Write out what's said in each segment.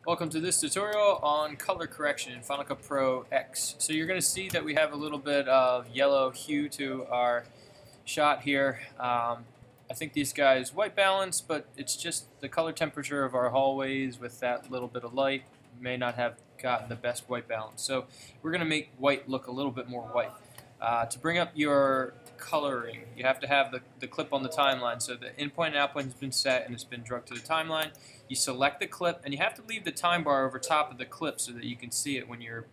Welcome to this tutorial on color correction in Final Cut Pro X. So you're going to see that we have a little bit of yellow hue to our shot here. I think these guys white balance, but it's just the color temperature of our hallways with that little bit of light may not have gotten the best white balance. So we're going to make white look a little bit more white. To bring up your coloring, you have to have the clip on the timeline. So the in point and out point has been set and it's been drugged to the timeline. You select the clip and you have to leave the time bar over top of the clip so that you can see it when your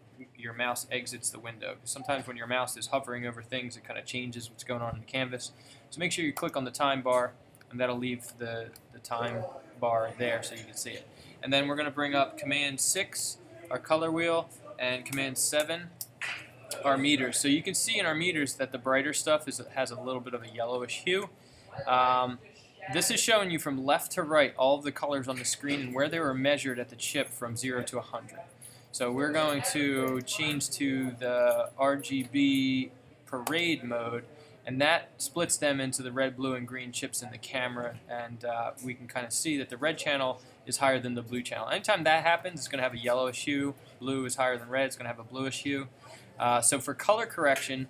mouse exits the window. Because sometimes when your mouse is hovering over things, it kind of changes what's going on in the canvas. So make sure you click on the time bar, and that'll leave the time bar there so you can see it. And then we're going to bring up Command 6, our color wheel, and Command 7, our meters. So you can see in our meters that the brighter stuff has a little bit of a yellowish hue. This is showing you from left to right all of the colors on the screen and where they were measured at the chip from 0 to 100. So we're going to change to the RGB parade mode, and that splits them into the red, blue, and green chips in the camera, and we can kind of see that the red channel is higher than the blue channel. Anytime that happens, it's going to have a yellowish hue. Blue is higher than red, it's going to have a bluish hue. So for color correction,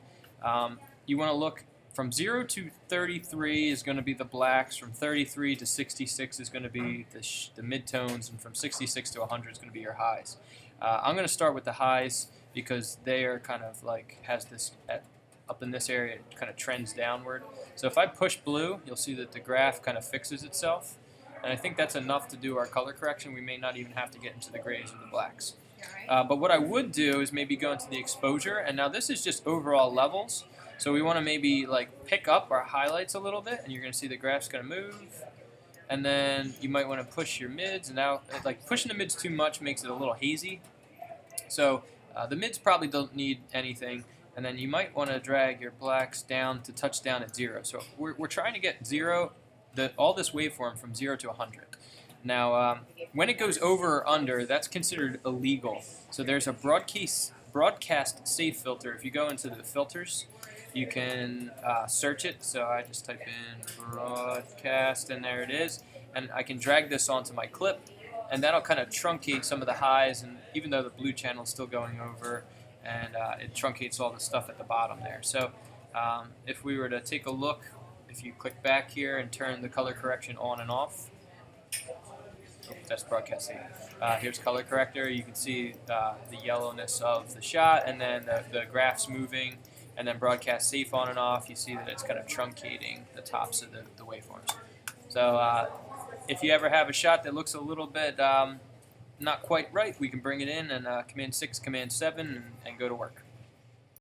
you want to look from 0 to 33 is going to be the blacks, from 33 to 66 is going to be the midtones, and from 66 to 100 is going to be your highs. I'm going to start with the highs because they are kind of like, up in this area, it kind of trends downward. So if I push blue, you'll see that the graph kind of fixes itself. And I think that's enough to do our color correction. We may not even have to get into the grays or the blacks. But what I would do is maybe go into the exposure, and now this is just overall levels. So we want to maybe like pick up our highlights a little bit, and you're going to see the graph's going to move. And then you might want to push your mids, and now like pushing the mids too much makes it a little hazy. So the mids probably don't need anything, and then you might want to drag your blacks down to touch down at 0. So we're trying to get all this waveform from 0 to 100. Now, when it goes over or under, that's considered illegal. So there's a broadcast safe filter. If you go into the filters, you can search it. So I just type in broadcast, and there it is. And I can drag this onto my clip, and that'll kind of truncate some of the highs. And even though the blue channel is still going over, and it truncates all the stuff at the bottom there. So if we were to take a look, if you click back here and turn the color correction on and off, that's broadcasting. Here's color corrector. You can see the yellowness of the shot, and then the graph's moving, and then broadcast safe on and off. You see that it's kind of truncating the tops of the waveforms. So if you ever have a shot that looks a little bit not quite right, we can bring it in and Command 6, Command 7, and go to work.